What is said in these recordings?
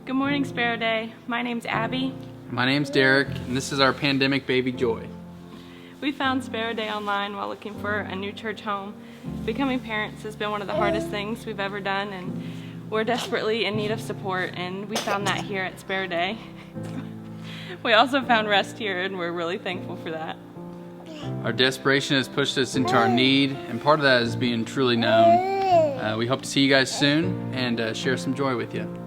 Good morning, SPERO Day. My name's Abby. My name's Derek, and this is our pandemic baby Joy. We found SPERO Day online while looking for a new church home. Becoming parents has been one of the hardest things we've ever done, and we're desperately in need of support, and we found that here at SPERO Day. We also found rest here, and we're really thankful for that. Our desperation has pushed us into our need, and part of that is being truly known. We hope to see you guys soon and share some joy with you.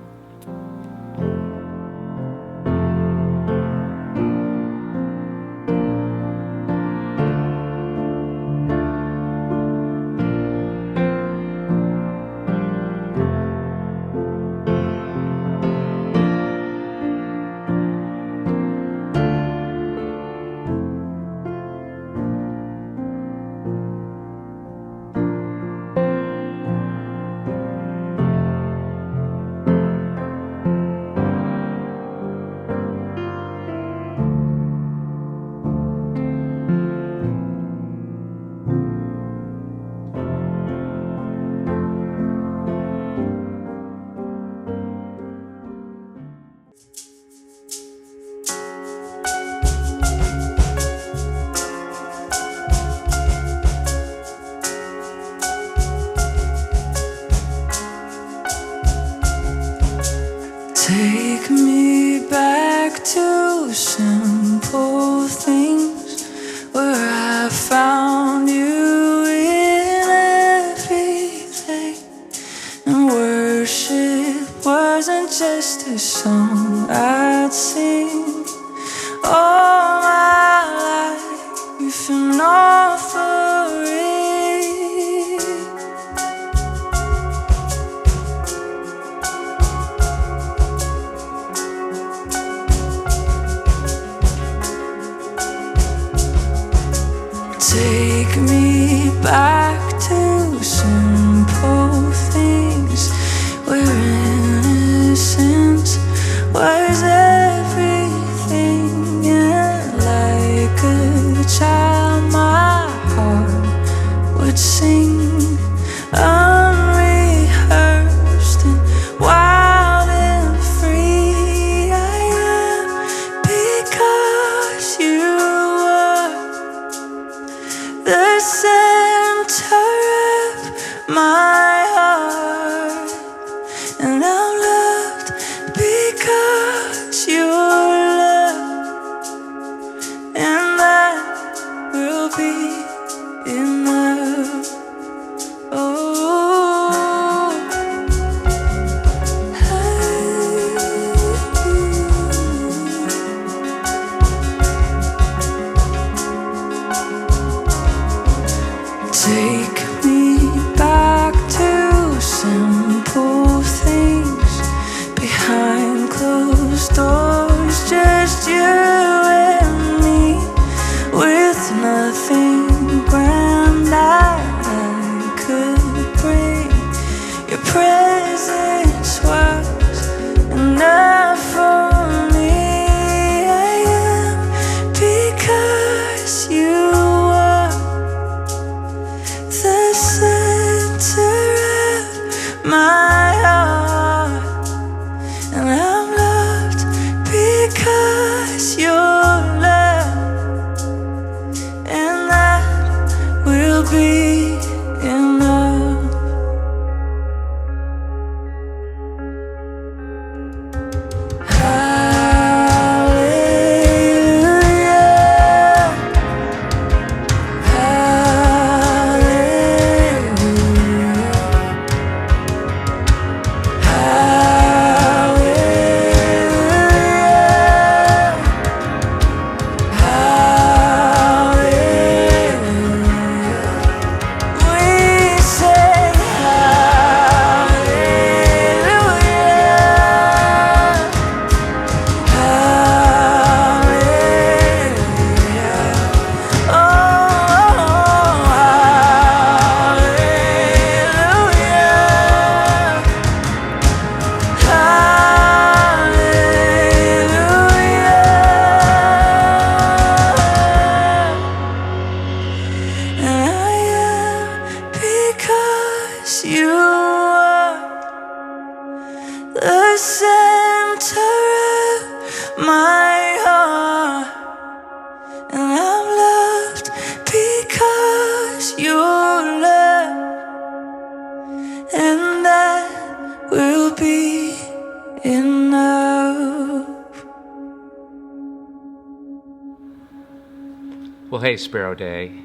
Take me back to simple things where I found you in everything, and worship wasn't just a song I'd sing. All my life an offering. Take me back to simple things where innocence was everything, and like a child my heart would sing, unrehearsed and wild and free. I am because you were the center of my heart, and I'm loved because you're loved, and that will be enough. Take me back to simple things behind closed doors, just you and me, with nothing grand I could bring. Your presence was enough for me. I am because you were the center of my heart, and I'm loved because you're loved, and that will be enough. Hallelujah. Hallelujah. my heart, and I'm loved because you're loved, and that will be enough. Well, hey, SPERO DEI.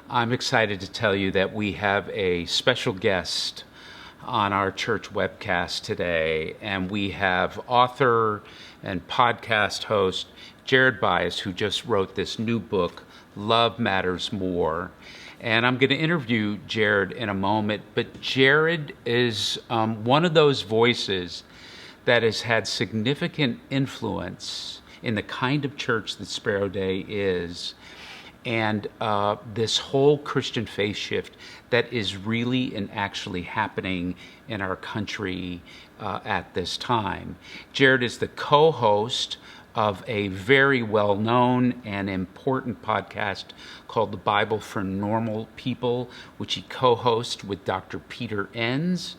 I'm excited to tell you that we have a special guest on our church webcast today, and we have author and podcast host Jared Byas, who just wrote this new book, Love Matters More. And I'm going to interview Jared in a moment, but Jared is one of those voices that has had significant influence in the kind of church that SPERO DEI is, and this whole Christian faith shift that is really and actually happening in our country at this time. Jared is the co-host of a very well-known and important podcast called The Bible for Normal People, which he co-hosts with Dr. Peter Enns,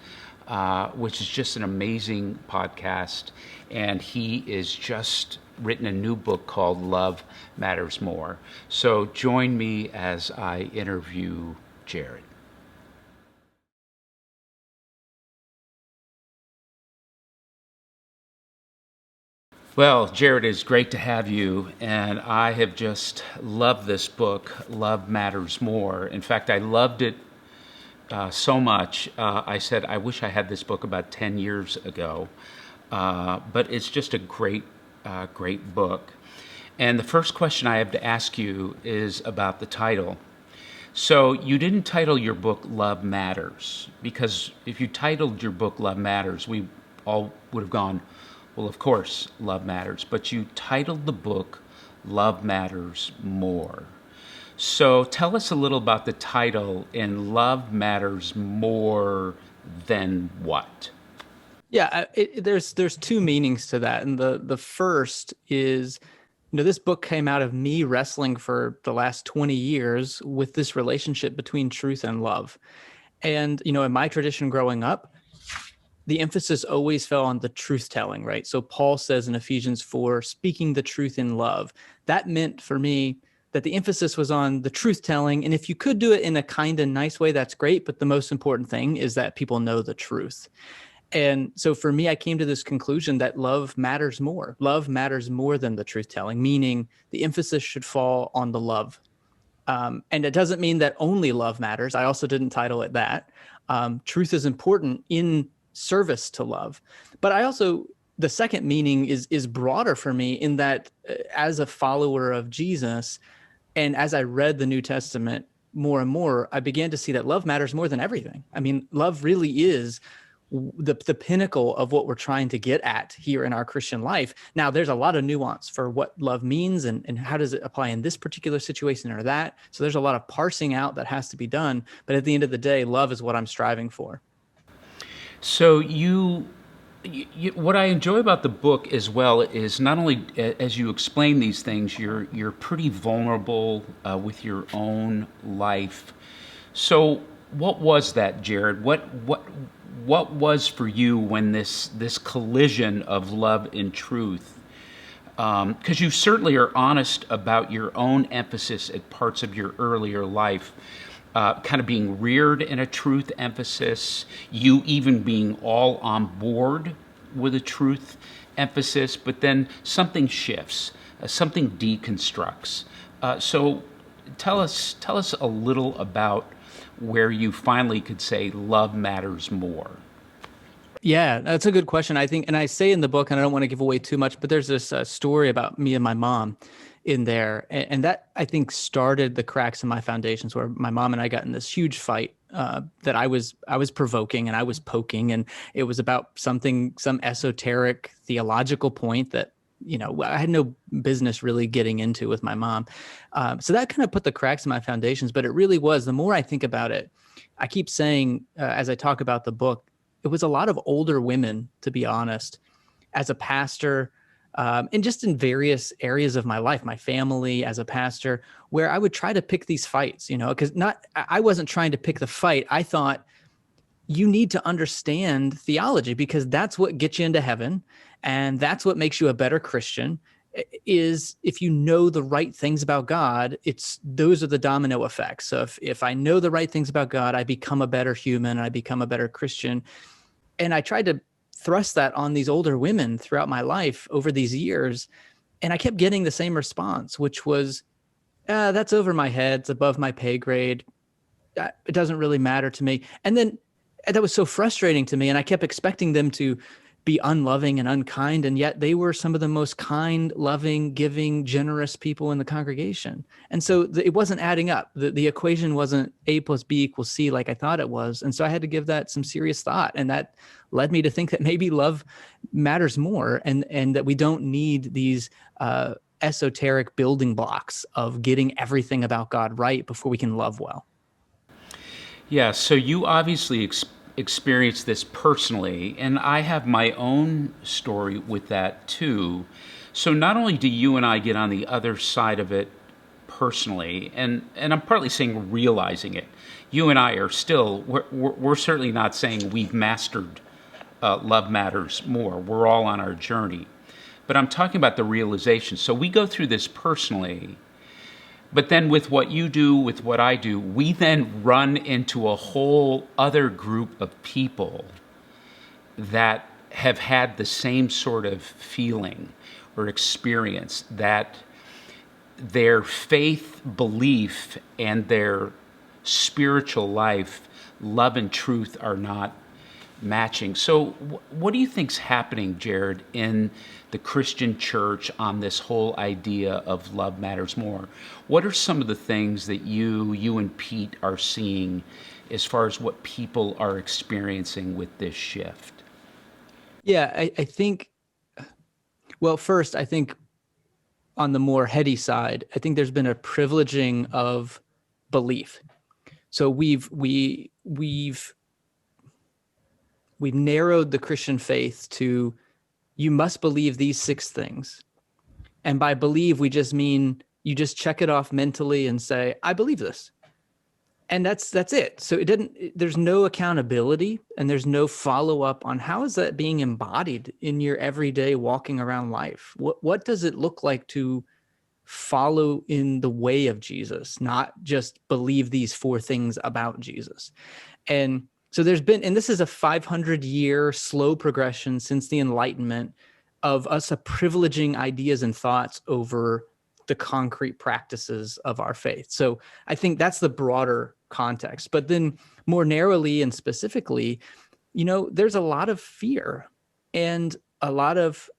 which is just an amazing podcast. And he is just written a new book called Love Matters More. So join me as I interview Jared. Well, Jared, it's great to have you, and I have just loved this book, Love Matters More. In fact, I loved it so much, I said, I wish I had this book about 10 years ago, but it's just a great book. And the first question I have to ask you is about the title. So you didn't title your book Love Matters, because if you titled your book Love Matters, we all would have gone, well, of course, love matters. But you titled the book Love Matters More. So tell us a little about the title, and Love Matters More than what? Yeah, there's two meanings to that, and the first is, this book came out of me wrestling for the last 20 years with this relationship between truth and love, and in my tradition growing up, the emphasis always fell on the truth telling, right? So Paul says in Ephesians 4, speaking the truth in love. That meant for me that the emphasis was on the truth telling, and if you could do it in a kind and nice way, that's great. But the most important thing is that people know the truth. And so for me, I came to this conclusion that love matters more. Love matters more than the truth telling, meaning the emphasis should fall on the love. And it doesn't mean that only love matters. I also didn't title it that. Truth is important in service to love. But the second meaning is broader for me in that as a follower of Jesus, and as I read the New Testament more and more, I began to see that love matters more than everything. I mean, love really is the pinnacle of what we're trying to get at here in our Christian life. Now, there's a lot of nuance for what love means and how does it apply in this particular situation or that. So there's a lot of parsing out that has to be done. But at the end of the day, love is what I'm striving for. So what I enjoy about the book as well is not only as you explain these things, you're pretty vulnerable with your own life. So what was that, Jared? What was for you when this collision of love and truth? Because you certainly are honest about your own emphasis at parts of your earlier life. Kind of being reared in a truth emphasis, you even being all on board with a truth emphasis, but then something shifts, something deconstructs. So tell us a little about where you finally could say love matters more. Yeah, that's a good question. I think, and I say in the book, and I don't want to give away too much, but there's this story about me and my mom in there. And that, I think, started the cracks in my foundations, where my mom and I got in this huge fight that I was provoking and I was poking. And it was about some esoteric theological point that, I had no business really getting into with my mom. So that kind of put the cracks in my foundations. But it really was, the more I think about it, I keep saying, as I talk about the book, it was a lot of older women, to be honest, as a pastor, and just in various areas of my life, my family, as a pastor, where I would try to pick these fights, because I wasn't trying to pick the fight. I thought you need to understand theology, because that's what gets you into heaven. And that's what makes you a better Christian, is if you know the right things about God. Those are the domino effects. So if I know the right things about God, I become a better human, I become a better Christian. And I tried to thrust that on these older women throughout my life over these years. And I kept getting the same response, which was, that's over my head. It's above my pay grade. It doesn't really matter to me. And then that was so frustrating to me. And I kept expecting them to be unloving and unkind. And yet they were some of the most kind, loving, giving, generous people in the congregation. And so it wasn't adding up. The equation wasn't A plus B equals C like I thought it was. And so I had to give that some serious thought. And that led me to think that maybe love matters more, and that we don't need these esoteric building blocks of getting everything about God right before we can love well. Yeah, so you obviously experienced this personally, and I have my own story with that too. So not only do you and I get on the other side of it personally, and I'm partly saying realizing it. You and I are still, we're certainly not saying we've mastered Love Matters More. We're all on our journey. But I'm talking about the realization. So we go through this personally, but then with what you do, with what I do, we then run into a whole other group of people that have had the same sort of feeling or experience, that their faith, belief, and their spiritual life, love and truth, are not matching. So what do you think's happening, Jared, in the Christian church on this whole idea of love matters more? What are some of the things that you and Pete are seeing as far as what people are experiencing with this shift? Yeah, I think, well, first, I think on the more heady side, I think there's been a privileging of belief. So we've narrowed the Christian faith to, you must believe these 6 things. And by believe, we just mean you just check it off mentally and say, I believe this. And that's it. So there's no accountability, and there's no follow-up on how is that being embodied in your everyday walking around life. What does it look like to follow in the way of Jesus, not just believe these 4 things about Jesus. And so there's been, and this is a 500-year slow progression since the Enlightenment of us privileging ideas and thoughts over the concrete practices of our faith. So I think that's the broader context. But then more narrowly and specifically, there's a lot of fear, and a lot of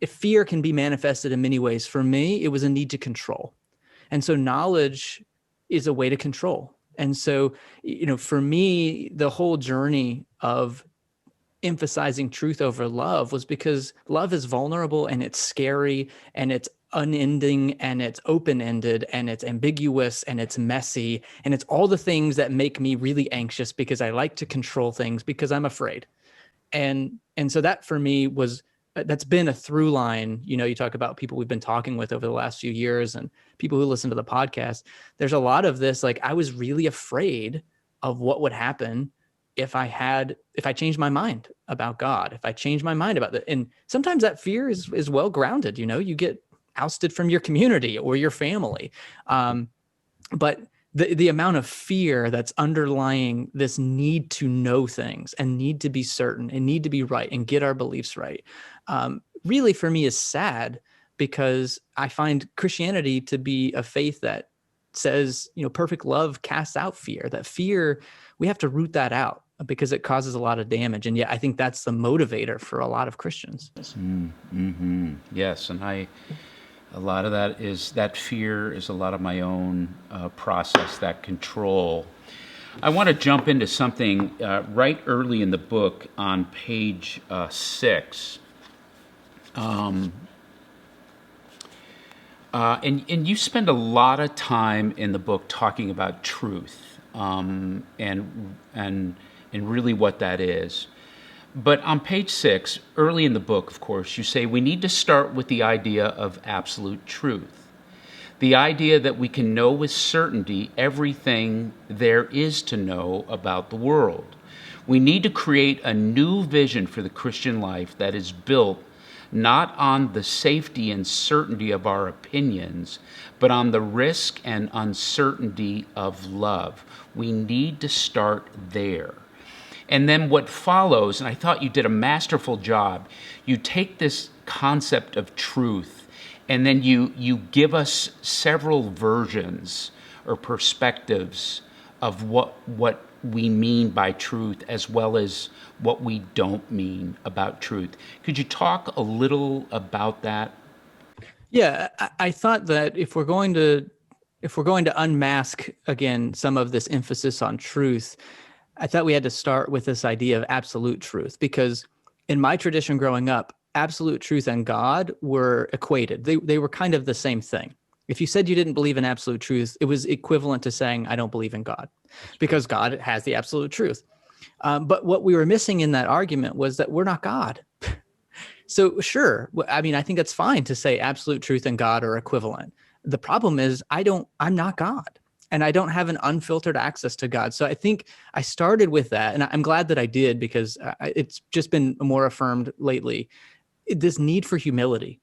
fear can be manifested in many ways. For me, it was a need to control. And so knowledge is a way to control. And so, for me, the whole journey of emphasizing truth over love was because love is vulnerable, and it's scary, and it's unending, and it's open-ended, and it's ambiguous, and it's messy, and it's all the things that make me really anxious, because I like to control things because I'm afraid. And so that for me that's been a through line. You talk about people we've been talking with over the last few years and people who listen to the podcast. There's a lot of this, like, I was really afraid of what would happen if I changed my mind about God, if I changed my mind about that. And sometimes that fear is well grounded. You get ousted from your community or your family. But the amount of fear that's underlying this need to know things and need to be certain and need to be right and get our beliefs right, really for me is sad, because I find Christianity to be a faith that says, perfect love casts out fear. That fear, we have to root that out because it causes a lot of damage. And yet I think that's the motivator for a lot of Christians. Mm-hmm. Yes, and a lot of that fear is a lot of my own process, that control. I want to jump into something right early in the book on page 6. And you spend a lot of time in the book talking about truth, and really what that is. But on page 6, early in the book, of course, you say we need to start with the idea of absolute truth. The idea that we can know with certainty everything there is to know about the world. We need to create a new vision for the Christian life that is built not on the safety and certainty of our opinions, but on the risk and uncertainty of love. We need to start there. And then what follows, and I thought you did a masterful job, you take this concept of truth, and then you give us several versions or perspectives of what we mean by truth, as well as what we don't mean about truth. Could you talk a little about that? Yeah, I thought that if we're going to unmask again some of this emphasis on truth, I thought we had to start with this idea of absolute truth, because in my tradition growing up, absolute truth and God were equated. They were kind of the same thing. If you said you didn't believe in absolute truth, it was equivalent to saying, I don't believe in God, because God has the absolute truth. But what we were missing in that argument was that we're not God. So sure, I mean, I think it's fine to say absolute truth and God are equivalent. The problem is I'm not God, and I don't have an unfiltered access to God. So I think I started with that, and I'm glad that I did, because it's just been more affirmed lately, this need for humility,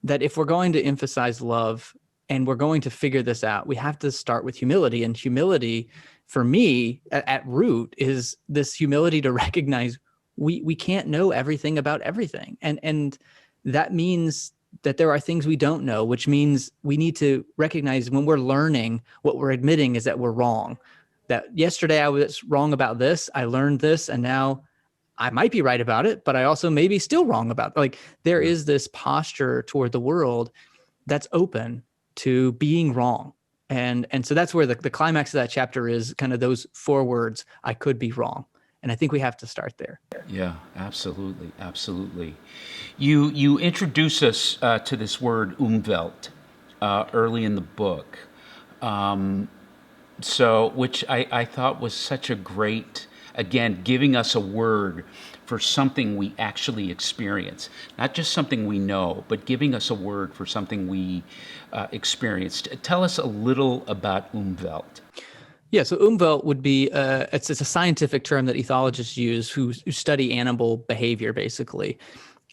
that if we're going to emphasize love and we're going to figure this out, we have to start with humility. And humility, for me, at root, is this humility to recognize we can't know everything about everything. And that means that there are things we don't know, which means we need to recognize when we're learning, what we're admitting is that we're wrong. That yesterday I was wrong about this, I learned this, and now I might be right about it, but I also may be still wrong about it. Like, there is this posture toward the world that's open to being wrong. And so that's where the climax of that chapter is, kind of those 4 words, I could be wrong. And I think we have to start there. Yeah, absolutely, absolutely. You introduce us to this word umwelt early in the book, which I thought was such a great, again, giving us a word for something we actually experience, not just something we know, but giving us a word for something we experienced. Tell us a little about umwelt. Yeah, so umwelt would be, it's a scientific term that ethologists use who study animal behavior, basically.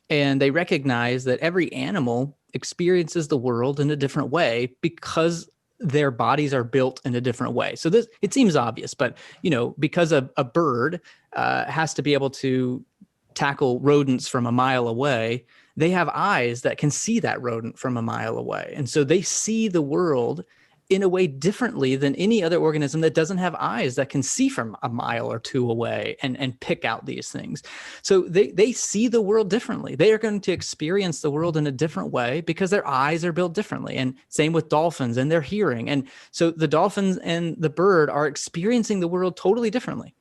And they recognize that every animal experiences the world in a different way because their bodies are built in a different way. So this, it seems obvious, but because a bird has to be able to tackle rodents from a mile away, they have eyes that can see that rodent from a mile away. And so they see the world in a way differently than any other organism that doesn't have eyes that can see from a mile or 2 away and pick out these things. So they see the world differently. They are going to experience the world in a different way because their eyes are built differently. And same with dolphins and their hearing. And so the dolphins and the bird are experiencing the world totally differently.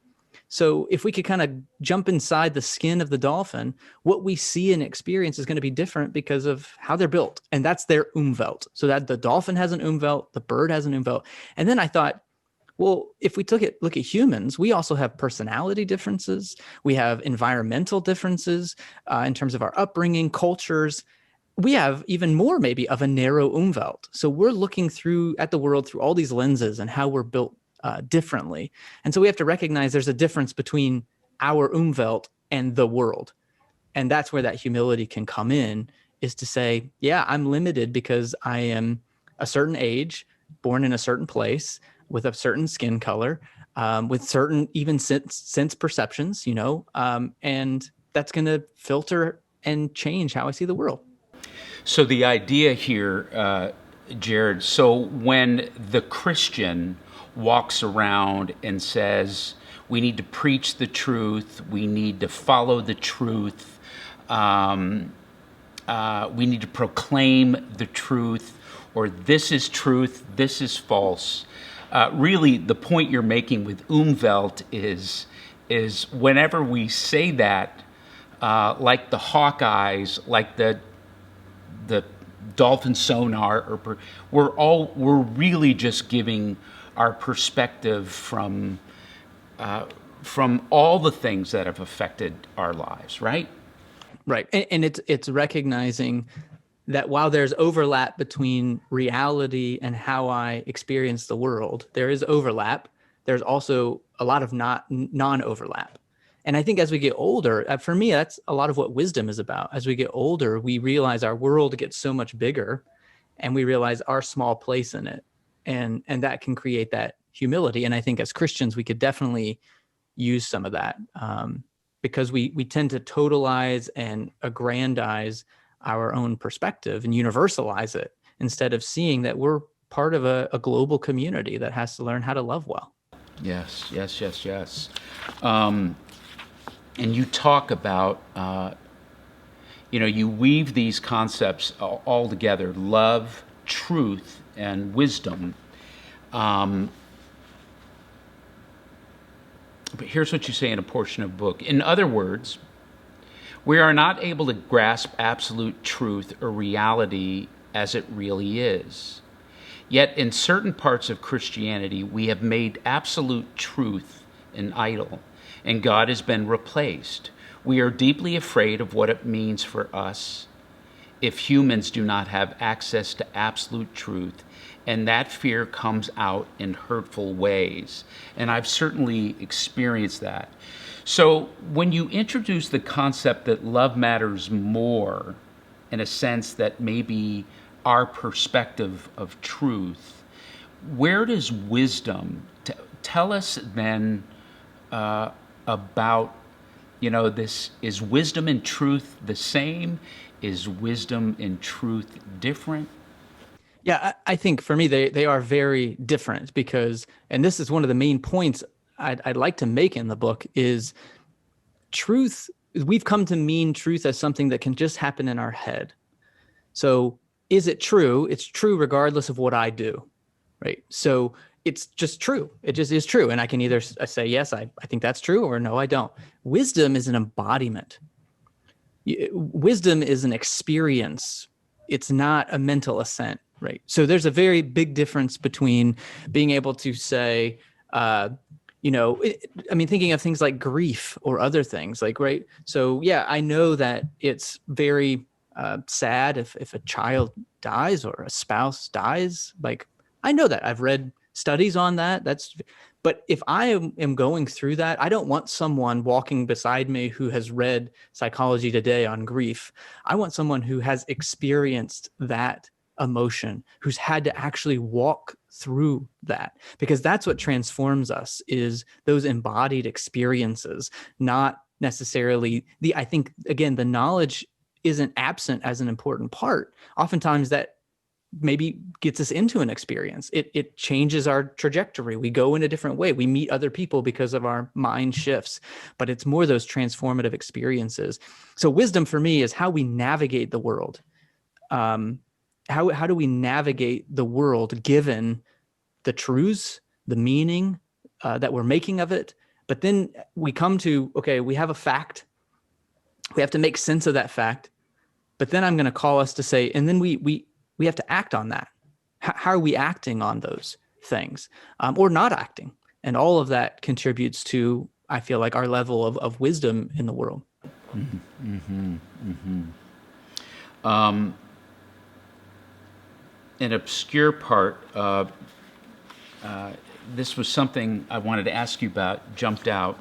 So if we could kind of jump inside the skin of the dolphin, what we see and experience is going to be different because of how they're built. And that's their umwelt. So that the dolphin has an umwelt, the bird has an umwelt. And then I thought, well, if we look at humans, we also have personality differences. We have environmental differences in terms of our upbringing, cultures. We have even more maybe of a narrow umwelt. So we're looking at the world through all these lenses and how we're built differently. And so we have to recognize there's a difference between our umwelt and the world. And that's where that humility can come in, is to say, yeah, I'm limited because I am a certain age, born in a certain place, with a certain skin color, with certain even sense perceptions, and that's going to filter and change how I see the world. So the idea here, Jared, so when the Christian walks around and says, we need to preach the truth, we need to follow the truth, we need to proclaim the truth, or this is truth, this is false. Really, the point you're making with umwelt is whenever we say that, like the Hawkeyes, like the dolphin sonar, we're really just giving our perspective from all the things that have affected our lives, right? Right. And it's recognizing that while there's overlap between reality and how I experience the world, there is overlap. There's also a lot of non-overlap. And I think as we get older, for me, that's a lot of what wisdom is about. As we get older, we realize our world gets so much bigger, and we realize our small place in it. And that can create that humility. And I think as Christians, we could definitely use some of that, because we tend to totalize and aggrandize our own perspective and universalize it, instead of seeing that we're part of a global community that has to learn how to love well. Yes. And you talk about, you weave these concepts all together: love, truth, and wisdom. But here's what you say in a portion of the book. In other words, we are not able to grasp absolute truth or reality as it really is. Yet in certain parts of Christianity, we have made absolute truth an idol, and God has been replaced. We are deeply afraid of what it means for us if humans do not have access to absolute truth, and that fear comes out in hurtful ways. And I've certainly experienced that. So when you introduce the concept that love matters more, in a sense that maybe our perspective of truth, where does wisdom, tell us then about, this, is wisdom and truth the same? Is wisdom and truth different? Yeah, I think for me, they are very different, because, and this is one of the main points I'd like to make in the book, is truth. We've come to mean truth as something that can just happen in our head. So is it true? It's true regardless of what I do, right? So it's just true. It just is true. And I can either say, yes, I think that's true, or no, I don't. Wisdom is an embodiment. Wisdom is an experience. It's not a mental assent, right? So there's a very big difference between being able to say, thinking of things like grief or other things, like, right? So yeah, I know that it's very sad if a child dies or a spouse dies. Like, I know that. I've read studies on that. But if I am going through that, I don't want someone walking beside me who has read Psychology Today on grief. I want someone who has experienced that emotion, who's had to actually walk through that, because that's what transforms us, is those embodied experiences, not necessarily I think, again, the knowledge isn't absent as an important part. Oftentimes that maybe gets us into an experience. It changes our trajectory. We go in a different way. We meet other people because of our mind shifts, but it's more those transformative experiences. So wisdom for me is how we navigate the world. How do we navigate the world given the truths, the meaning that we're making of it? But then we come to, okay, we have a fact. We have to make sense of that fact. But then I'm going to call us to say, and then we have to act on that. How are we acting on those things, or not acting? And all of that contributes to, I feel like, our level of wisdom in the world. An obscure part, this was something I wanted to ask you about, jumped out.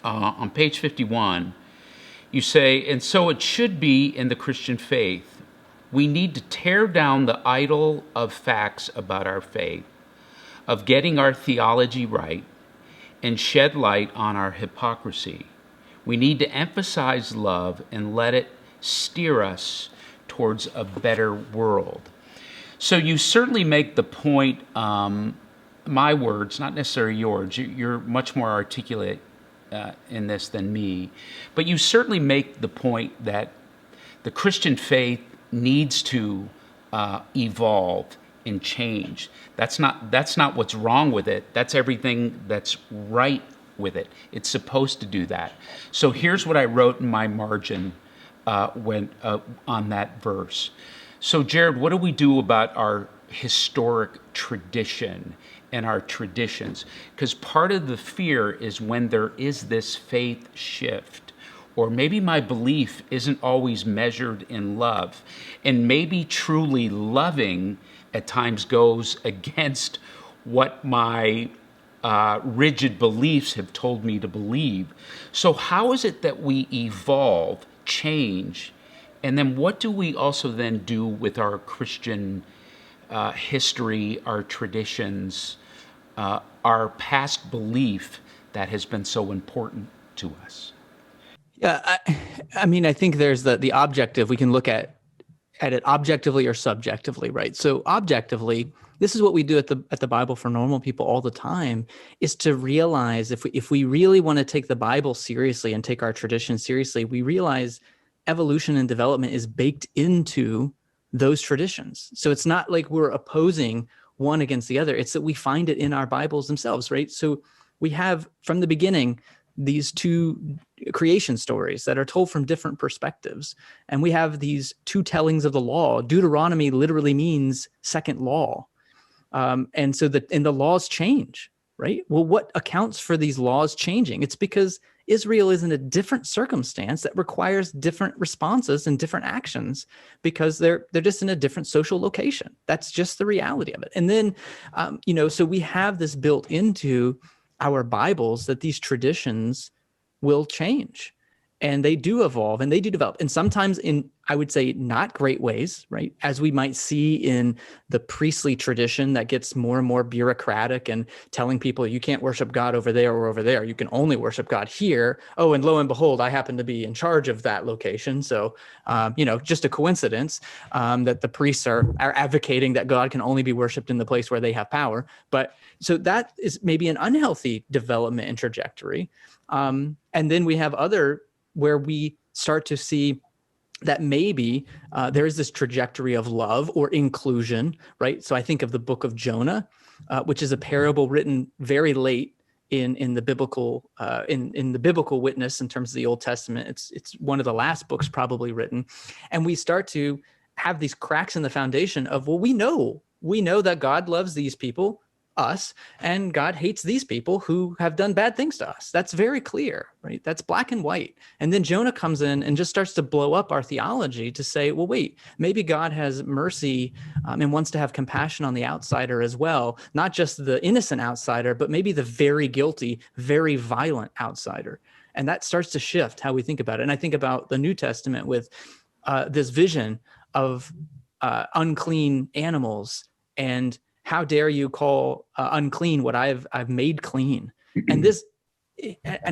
On page 51, you say, and so it should be in the Christian faith. We need to tear down the idol of facts about our faith, of getting our theology right, and shed light on our hypocrisy. We need to emphasize love and let it steer us towards a better world. So you certainly make the point, my words, not necessarily yours, you're much more articulate in this than me, but you certainly make the point that the Christian faith needs to evolve and change. That's not what's wrong with it. That's everything that's right with it. It's supposed to do that. So here's what I wrote in my margin on that verse. So Jared, what do we do about our historic tradition and our traditions? Because part of the fear is when there is this faith shift, or maybe my belief isn't always measured in love, and maybe truly loving at times goes against what my rigid beliefs have told me to believe. So how is it that we evolve, change, and then what do we also then do with our Christian history, our traditions, our past belief that has been so important to us? Yeah, I mean, I think there's the objective. We can look at it objectively or subjectively, right? So objectively, this is what we do at the Bible for Normal People all the time, is to realize if we really want to take the Bible seriously and take our tradition seriously, we realize evolution and development is baked into those traditions. So it's not like we're opposing one against the other. It's that we find it in our Bibles themselves, right? So we have from the beginning these two creation stories that are told from different perspectives. And we have these two tellings of the law. Deuteronomy literally means second law. And the laws change, right? Well, what accounts for these laws changing? It's because Israel is in a different circumstance that requires different responses and different actions because they're just in a different social location. That's just the reality of it. And then, so we have this built into our Bibles that these traditions will change and they do evolve and they do develop. And sometimes in, I would say, not great ways, right? As we might see in the priestly tradition that gets more and more bureaucratic and telling people you can't worship God over there or over there. You can only worship God here. Oh, and lo and behold, I happen to be in charge of that location. So, just a coincidence that the priests are advocating that God can only be worshiped in the place where they have power. But so that is maybe an unhealthy development and trajectory. And then we have other where we start to see that maybe there is this trajectory of love or inclusion, right? So I think of the book of Jonah, which is a parable written very late in the biblical in the biblical witness in terms of the Old Testament. It's one of the last books probably written, and we start to have these cracks in the foundation of, well, we know that God loves these people, us, and God hates these people who have done bad things to us. That's very clear, right? That's black and white. And then Jonah comes in and just starts to blow up our theology to say, well, wait, maybe God has mercy and wants to have compassion on the outsider as well, not just the innocent outsider, but maybe the very guilty, very violent outsider. And that starts to shift how we think about it. And I think about the New Testament with this vision of unclean animals and how dare you call unclean what I've made clean? And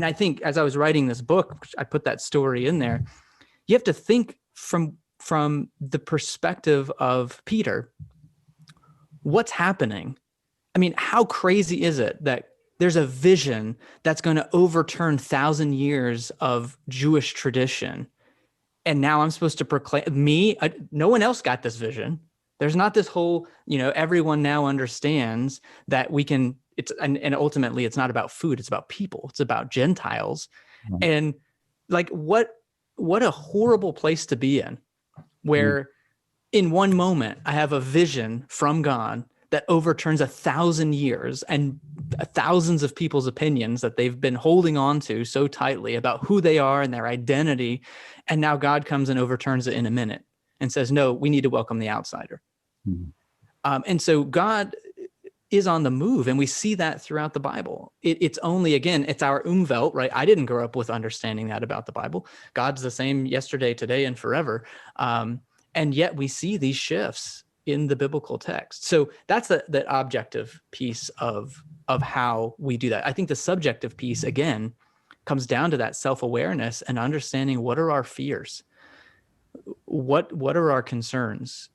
I think as I was writing this book, I put that story in there. You have to think from the perspective of Peter. What's happening? I mean, how crazy is it that there's a vision that's going to overturn 1,000 years of Jewish tradition, and now I'm supposed to proclaim no one else got this vision. There's not this whole, everyone now understands that we can, and ultimately it's not about food, it's about people, it's about Gentiles. Mm-hmm. And like, what a horrible place to be in, where in one moment I have a vision from God that overturns 1,000 years and thousands of people's opinions that they've been holding on to so tightly about who they are and their identity. And now God comes and overturns it in a minute and says, no, we need to welcome the outsider. Mm-hmm. And so God is on the move, and we see that throughout the Bible. It's only, again, it's our umwelt, right? I didn't grow up with understanding that about the Bible. God's the same yesterday, today, and forever. And yet we see these shifts in the biblical text. So that's the objective piece of how we do that. I think the subjective piece, again, comes down to that self-awareness and understanding what are our fears, what are our concerns,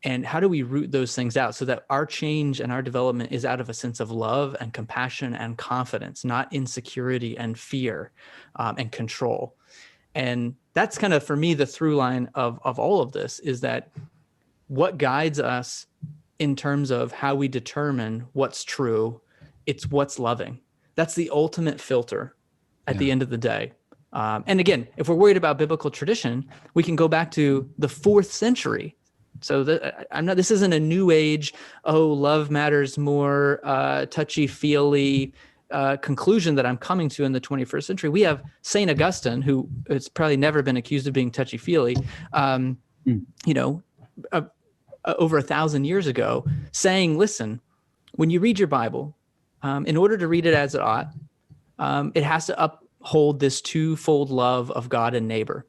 and how do we root those things out so that our change and our development is out of a sense of love and compassion and confidence, not insecurity and fear and control. And that's kind of, for me, the through line of all of this is that what guides us in terms of how we determine what's true, it's what's loving. That's the ultimate filter at the end of the day. And again, if we're worried about biblical tradition, we can go back to the 4th century. So this isn't a new age, love matters more, touchy-feely conclusion that I'm coming to in the 21st century. We have St. Augustine, who has probably never been accused of being touchy-feely, over 1,000 years ago, saying, listen, when you read your Bible, in order to read it as it ought, it has to uphold this twofold love of God and neighbor.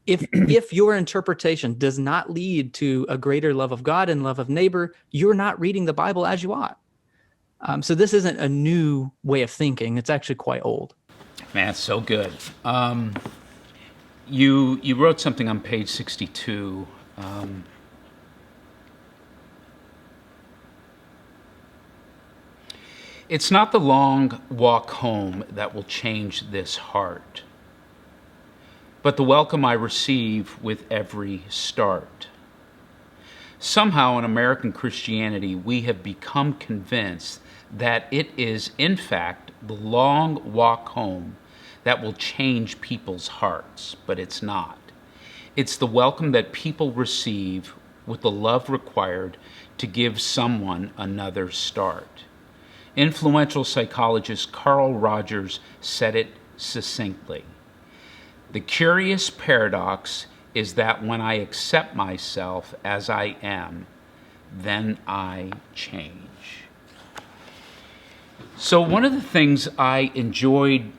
If your interpretation does not lead to a greater love of God and love of neighbor, you're not reading the Bible as you ought. So this isn't a new way of thinking. It's actually quite old. Man, it's so good. You wrote something on page 62. It's not the long walk home that will change this heart, but the welcome I receive with every start. Somehow in American Christianity, we have become convinced that it is, in fact, the long walk home that will change people's hearts, but it's not. It's the welcome that people receive with the love required to give someone another start. Influential psychologist Carl Rogers said it succinctly. The curious paradox is that when I accept myself as I am, then I change. So one of the things I enjoyed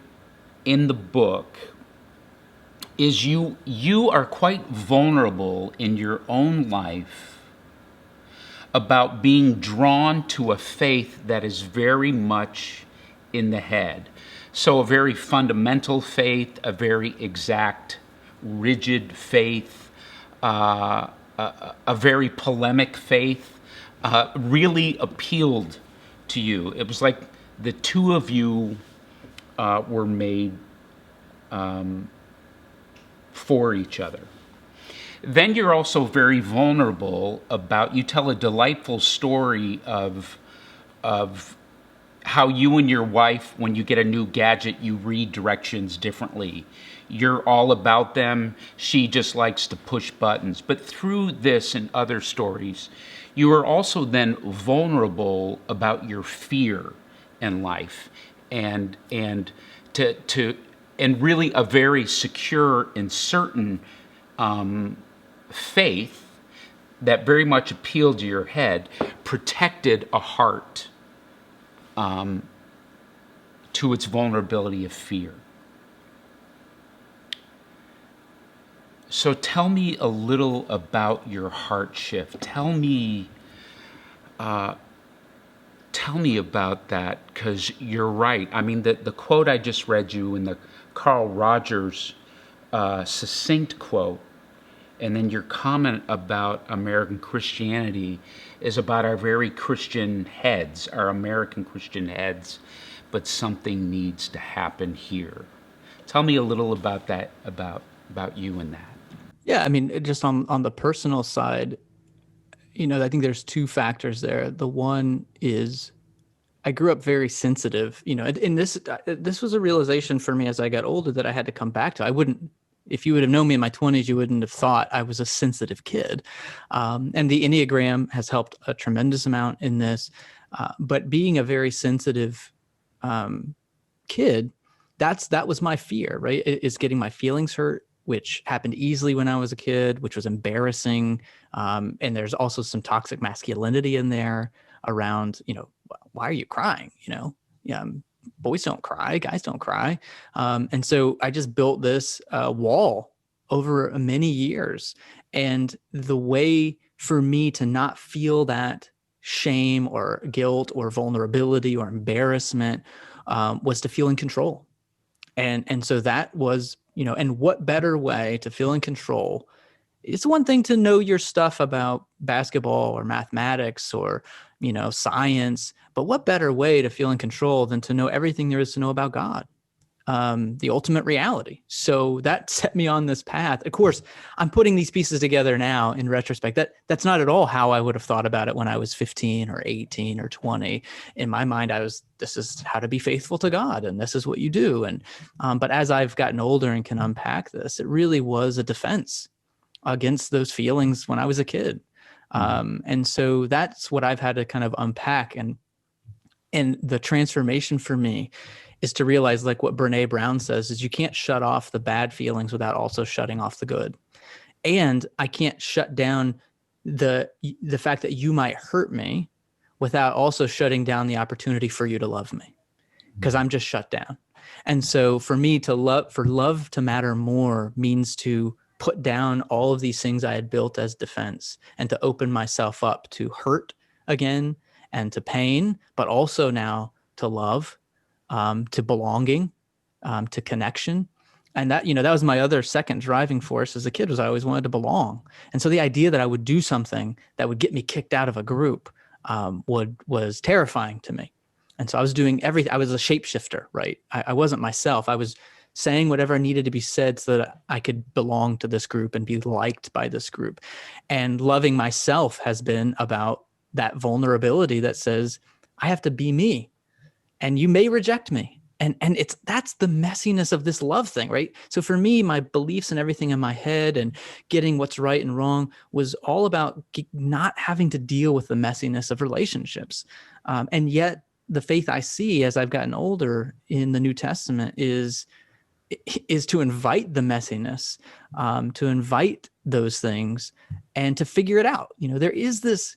in the book is you are quite vulnerable in your own life about being drawn to a faith that is very much in the head. So a very fundamental faith, a very exact, rigid faith, a very polemic faith, really appealed to you. It was like the two of you were made for each other. Then you're also very vulnerable about, you tell a delightful story of how you and your wife, when you get a new gadget, you read directions differently. You're all about them. She just likes to push buttons. But through this and other stories, you are also then vulnerable about your fear in life and really a very secure and certain faith that very much appealed to your head, protected a heart to its vulnerability of fear. So tell me a little about your heart shift. Tell me about that, because you're right. I mean, the quote I just read you in the Carl Rogers succinct quote, and then your comment about American Christianity is about our very Christian heads, our American Christian heads, but something needs to happen here. Tell me a little about that, about you and that. Yeah, I mean, just on the personal side, I think there's two factors there. The one is I grew up very sensitive, and this was a realization for me as I got older that I had to come back to. If you would have known me in my 20s, you wouldn't have thought I was a sensitive kid. And the Enneagram has helped a tremendous amount in this. But being a very sensitive kid, that was my fear, right? Is getting my feelings hurt, which happened easily when I was a kid, which was embarrassing. And there's also some toxic masculinity in there around, why are you crying? Boys don't cry, guys don't cry. And so I just built this wall over many years. And the way for me to not feel that shame or guilt or vulnerability or embarrassment was to feel in control. And so that was, and what better way to feel in control? It's one thing to know your stuff about basketball or mathematics or, science, but what better way to feel in control than to know everything there is to know about God, the ultimate reality. So that set me on this path. Of course, I'm putting these pieces together now in retrospect. That's not at all how I would have thought about it when I was 15 or 18 or 20. In my mind, this is how to be faithful to God, and this is what you do. And but as I've gotten older and can unpack this, it really was a defense against those feelings when I was a kid. And so that's what I've had to kind of unpack. And the transformation for me is to realize, like what Brene Brown says, is you can't shut off the bad feelings without also shutting off the good. And I can't shut down the fact that you might hurt me without also shutting down the opportunity for you to love me, because I'm just shut down. And so for me to for love to matter more means to put down all of these things I had built as defense and to open myself up to hurt again and to pain, but also now to love, to belonging, to connection. And that, that was my other second driving force as a kid, was I always wanted to belong. And so the idea that I would do something that would get me kicked out of a group was terrifying to me. And so I was doing everything. I was a shapeshifter, right? I wasn't myself. I was saying whatever needed to be said so that I could belong to this group and be liked by this group. And loving myself has been about that vulnerability that says, I have to be me, and you may reject me. And that's the messiness of this love thing, right? So for me, my beliefs and everything in my head and getting what's right and wrong was all about not having to deal with the messiness of relationships. And yet the faith I see as I've gotten older in the New Testament is to invite the messiness, to invite those things and to figure it out. There is this,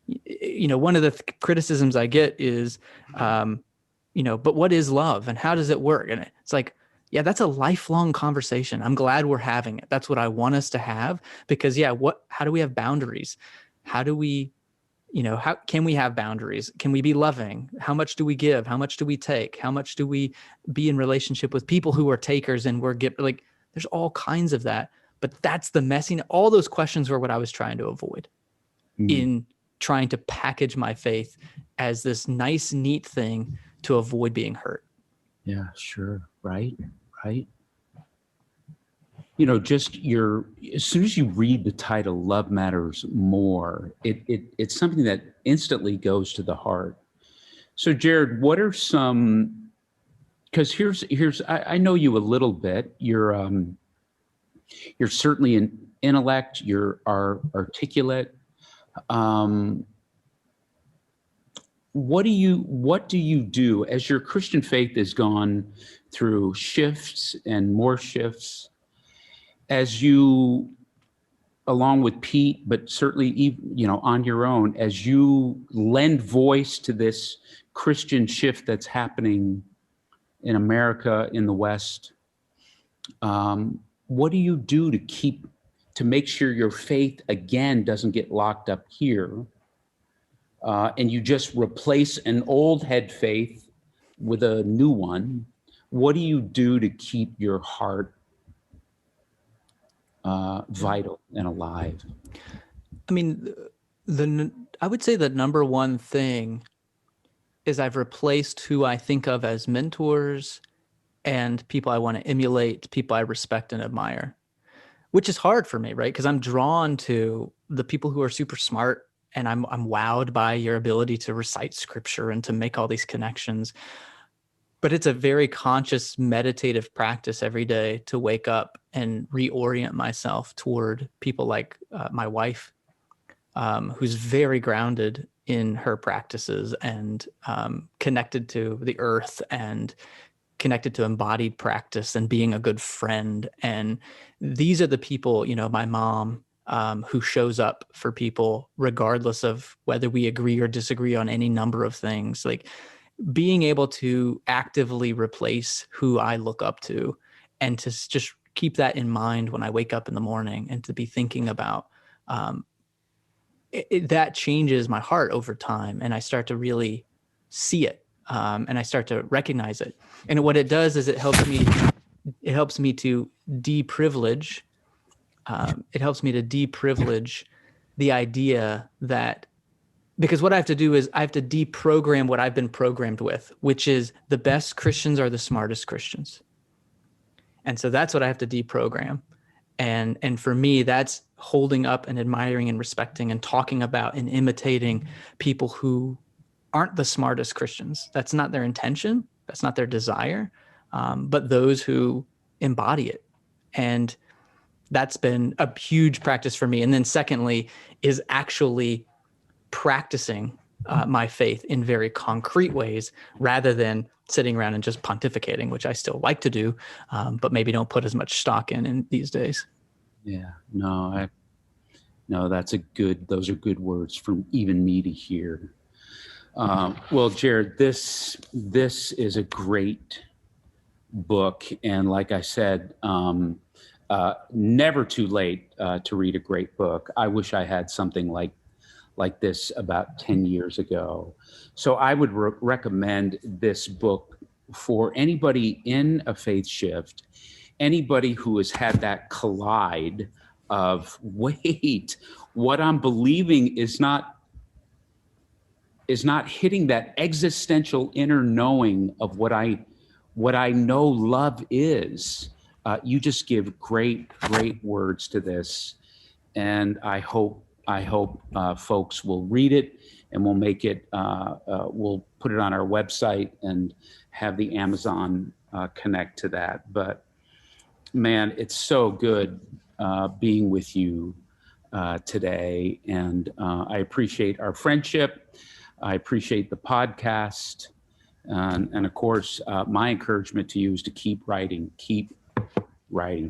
one of the criticisms I get is, but what is love and how does it work? And it's like, yeah, that's a lifelong conversation. I'm glad we're having it. That's what I want us to have, because how do we have boundaries? How do we, how can we have boundaries? Can we be loving? How much do we give? How much do we take? How much do we be in relationship with people who are takers and we're there's all kinds of that, but that's the messy. All those questions were what I was trying to avoid in trying to package my faith as this nice, neat thing to avoid being hurt. Yeah, sure. Right. Just as soon as you read the title, Love Matters More, it's something that instantly goes to the heart. So Jared, what are some, because I know you a little bit. You're certainly an intellect, you're articulate. What do you do as your Christian faith has gone through shifts and more shifts, as you, along with Pete, but certainly on your own, as you lend voice to this Christian shift that's happening in America, in the West? What do you do to make sure your faith again doesn't get locked up here? And you just replace an old head faith with a new one. What do you do to keep your heart vital and alive? I mean, I would say the number one thing is I've replaced who I think of as mentors and people I want to emulate, people I respect and admire, which is hard for me, right? Because I'm drawn to the people who are super smart, and I'm wowed by your ability to recite scripture and to make all these connections. But it's a very conscious meditative practice every day to wake up and reorient myself toward people like my wife, who's very grounded in her practices and connected to the earth and connected to embodied practice and being a good friend. And these are the people, my mom, who shows up for people regardless of whether we agree or disagree on any number of things. Like being able to actively replace who I look up to and to just keep that in mind when I wake up in the morning and to be thinking about that changes my heart over time. And I start to really see it and I start to recognize it. And what it does is it helps me to deprivilege. It helps me to deprivilege the idea that, because what I have to do is I have to deprogram what I've been programmed with, which is the best Christians are the smartest Christians. And so that's what I have to deprogram. And for me, that's holding up and admiring and respecting and talking about and imitating people who aren't the smartest Christians. That's not their intention. That's not their desire, but those who embody it. And that's been a huge practice for me. And then secondly is actually practicing my faith in very concrete ways rather than sitting around and just pontificating, which I still like to do, but maybe don't put as much stock in these days. Yeah, no, those are good words from even me to hear. Well, Jared, this is a great book, and like I said, never too late to read a great book. I wish I had something like this about 10 years ago. So I would recommend this book for anybody in a faith shift, anybody who has had that collide of, wait, what I'm believing is not hitting that existential inner knowing of what I know love is. You just give great words to this, and I hope folks will read it, and we'll make it. We'll put it on our website and have the Amazon connect to that. But man, it's so good being with you today, and I appreciate our friendship. I appreciate the podcast. And of course, my encouragement to you is to keep writing.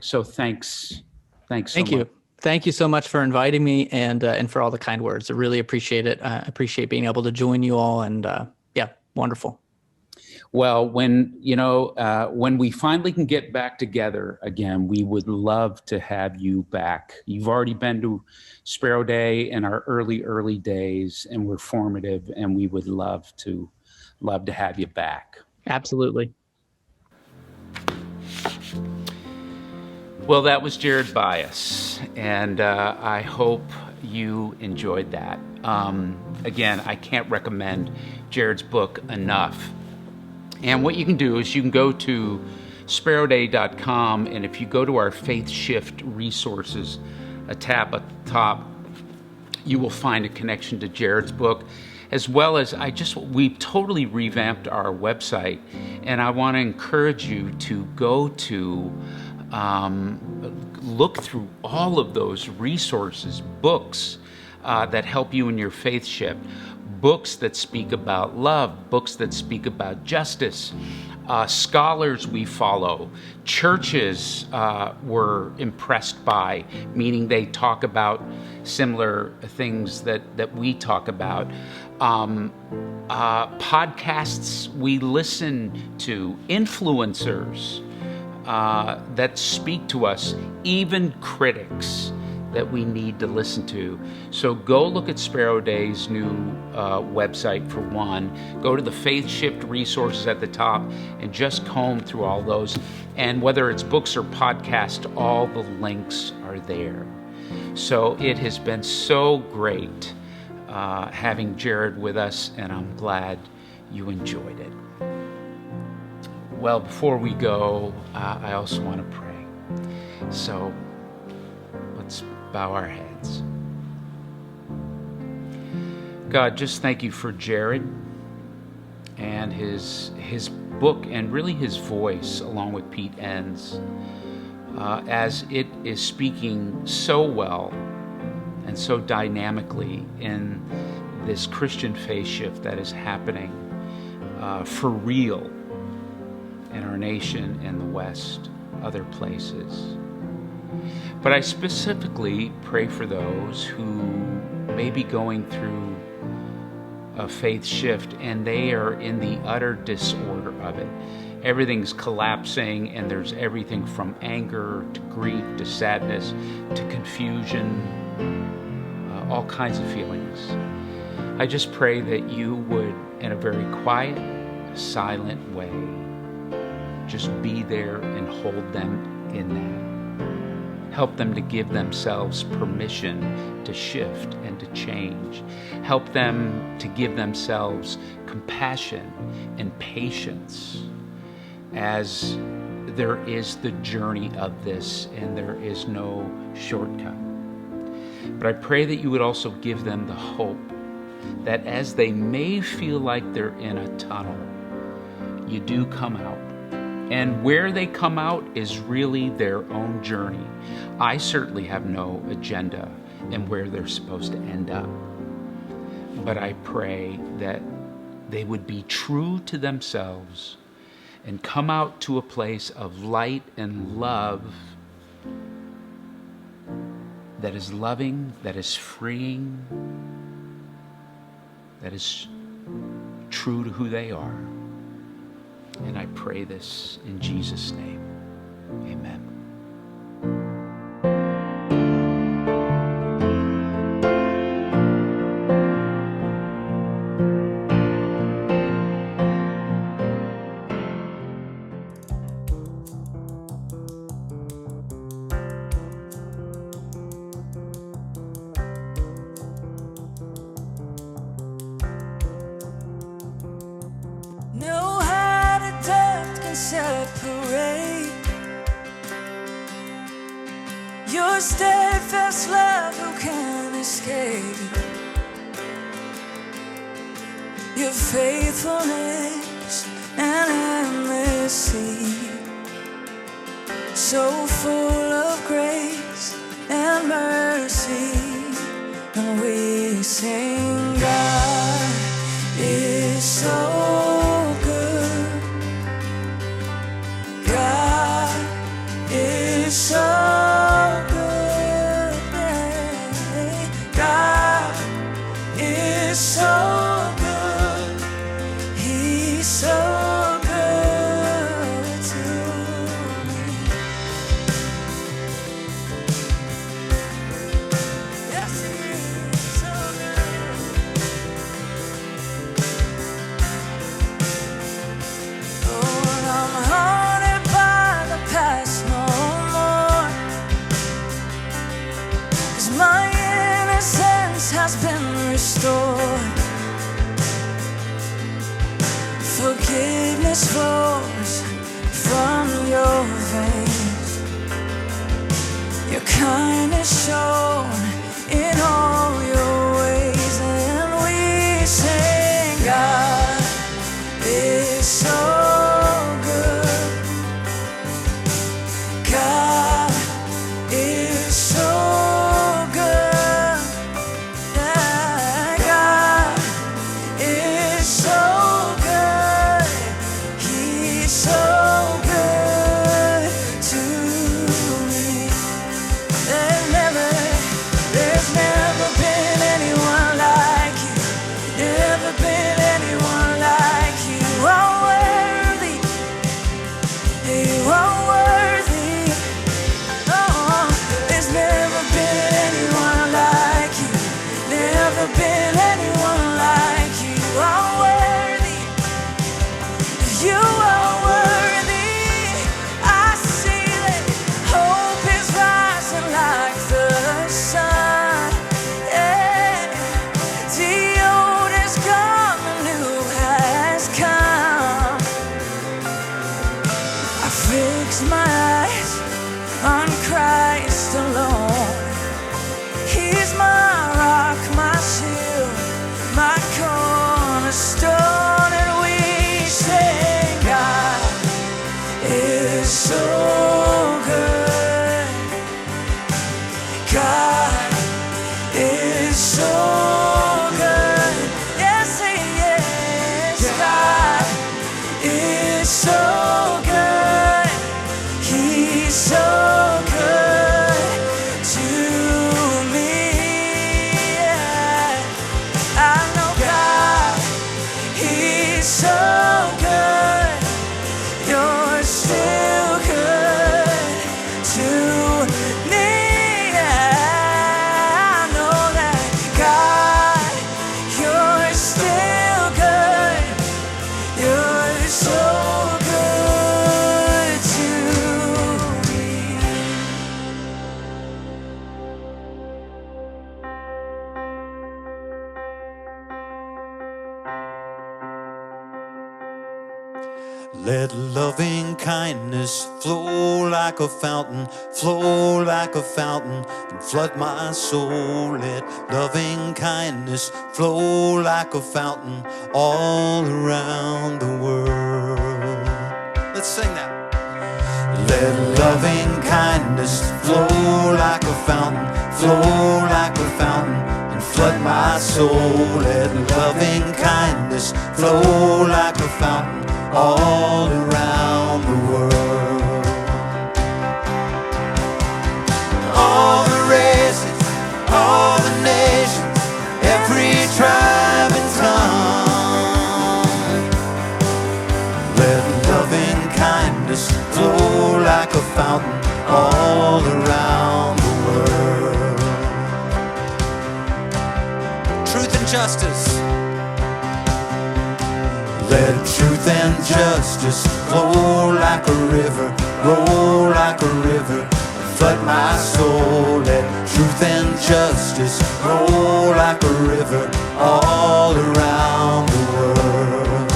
So thanks so much. Thank you. Thank you so much for inviting me and for all the kind words. I really appreciate it. I appreciate being able to join you all, and yeah, wonderful. Well, when we finally can get back together again, we would love to have you back. You've already been to SPERO Day in our early days, and we're formative, and we would love to have you back. Absolutely. Well, that was Jared Byas, and I hope you enjoyed that. Again, I can't recommend Jared's book enough. And what you can do is you can go to SPERODEI.com, and if you go to our Faith Shift resources, a tab at the top, you will find a connection to Jared's book, as well as we totally revamped our website, and I want to encourage you to go to look through all of those resources, books that help you in your faith shift, books that speak about love, books that speak about justice, scholars we follow, churches we're impressed by, meaning they talk about similar things that we talk about, podcasts we listen to, influencers that speak to us, even critics that we need to listen to. So go look at SPERO Dei's new website for one. Go to the Faith Shift resources at the top and just comb through all those. And whether it's books or podcasts, all the links are there. So it has been so great having Jared with us, and I'm glad you enjoyed it. Well, before we go, I also want to pray. So let's bow our heads. God, just thank you for Jared and his book, and really his voice, along with Pete Enns, as it is speaking so well and so dynamically in this Christian faith shift that is happening for real in our nation, in the West, other places. But I specifically pray for those who may be going through a faith shift and they are in the utter disorder of it. Everything's collapsing, and there's everything from anger to grief to sadness to confusion, all kinds of feelings. I just pray that you would, in a very quiet, silent way, just be there and hold them in that. Help them to give themselves permission to shift and to change. Help them to give themselves compassion and patience as there is the journey of this, and there is no shortcut. But I pray that you would also give them the hope that as they may feel like they're in a tunnel, you do come out. And where they come out is really their own journey. I certainly have no agenda in where they're supposed to end up. But I pray that they would be true to themselves and come out to a place of light and love that is loving, that is freeing, that is true to who they are. And I pray this in Jesus' name. Amen. No height or depth can separate your steadfast love. Who can escape your faithfulness and endlessly? So full of grace and mercy, and we sing, God is so good. God is so good. God is so good. He's so good to me. Yes, He is so good. Oh, and I'm haunted by the past no more, 'cause my innocence has been restored. Forgiveness flows from your veins. Your kindness shown in all your ways, and we sing, God is so good. God is so good. Yeah, God is so good. He's so good to me. There's never been anyone like you. Never been anyone like you. You are worthy. You are worthy. Oh, there's never been anyone like you. Never been anyone like you. You are worthy. You are worthy. I see that hope is rising like the sun. Yeah. The old is gone, the new has come. I fix my eyes on Christ alone. He's my rock, my shield, my cornerstone, and we say, God is so good. God is so good. Yes, He is. God is so good. He's so good to me. Yeah. I know God, He's so good. You're still good to me. Yeah. I know that God, you're still good. You're so good to me. Let loving kindness flow like a fountain, flow like a fountain, and flood my soul. Let loving kindness flow like a fountain all around the world. Let's sing that. Let loving kindness flow like a fountain, flow like a fountain, and flood my soul. Let loving kindness flow like a fountain all around the world. All the races, all the nations, every tribe and tongue, and justice flow like a river, roll like a river, flood my soul. Let truth and justice roll like a river all around the world.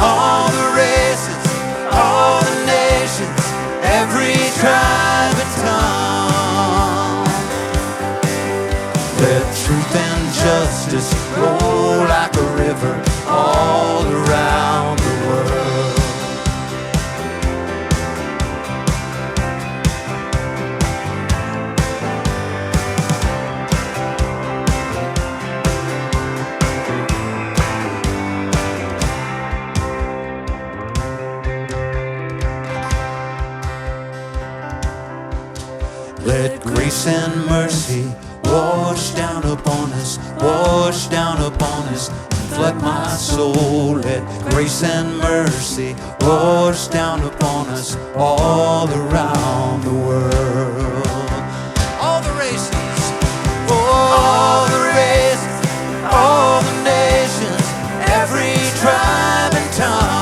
All the races, all the nations, every tribe and tongue. Let truth and justice roll like a river all around the world. Let grace and mercy wash down upon us, wash down upon us, and flood my soul. Let grace and mercy wash down upon us all around the world. All the races, all the races, all the nations, every tribe and tongue.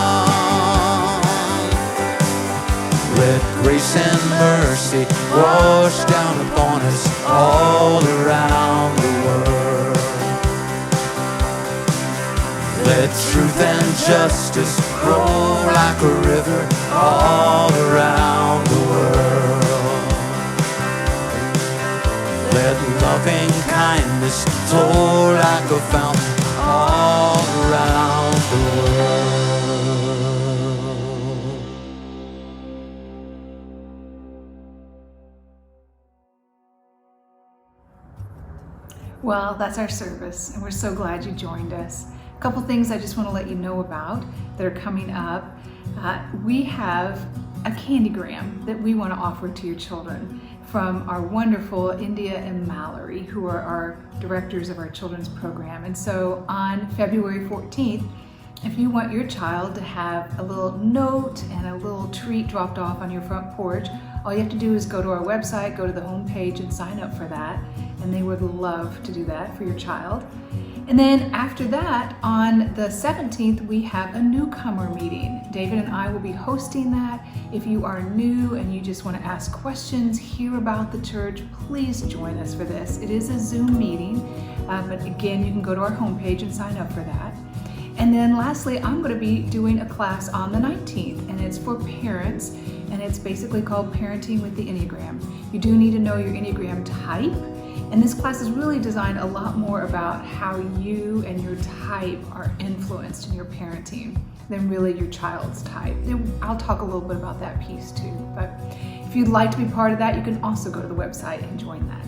Let grace and mercy wash down upon us all around the world. Let truth and justice roll like a river all around the world. Let loving kindness flow like a fountain all around the world. Well, that's our service, and we're so glad you joined us. A couple things I just want to let you know about that are coming up. We have a candygram that we want to offer to your children from our wonderful India and Mallory, who are our directors of our children's program. And so on February 14th, if you want your child to have a little note and a little treat dropped off on your front porch, all you have to do is go to our website, go to the home page and sign up for that. And they would love to do that for your child. And then after that, on the 17th, we have a newcomer meeting. David and I will be hosting that. If you are new and you just want to ask questions, hear about the church, please join us for this. It is a Zoom meeting, but again, you can go to our homepage and sign up for that. And then lastly, I'm going to be doing a class on the 19th, and it's for parents, and it's basically called Parenting with the Enneagram. You do need to know your Enneagram type. And this class is really designed a lot more about how you and your type are influenced in your parenting than really your child's type. I'll talk a little bit about that piece too. But if you'd like to be part of that, you can also go to the website and join that.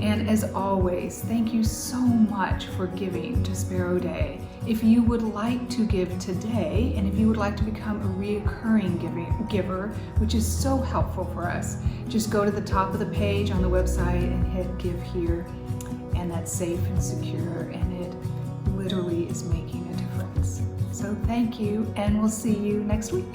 And as always, thank you so much for giving to SPERO DEI. If you would like to give today, and if you would like to become a reoccurring giver, which is so helpful for us, just go to the top of the page on the website and hit Give Here, and that's safe and secure, and it literally is making a difference. So thank you, and we'll see you next week.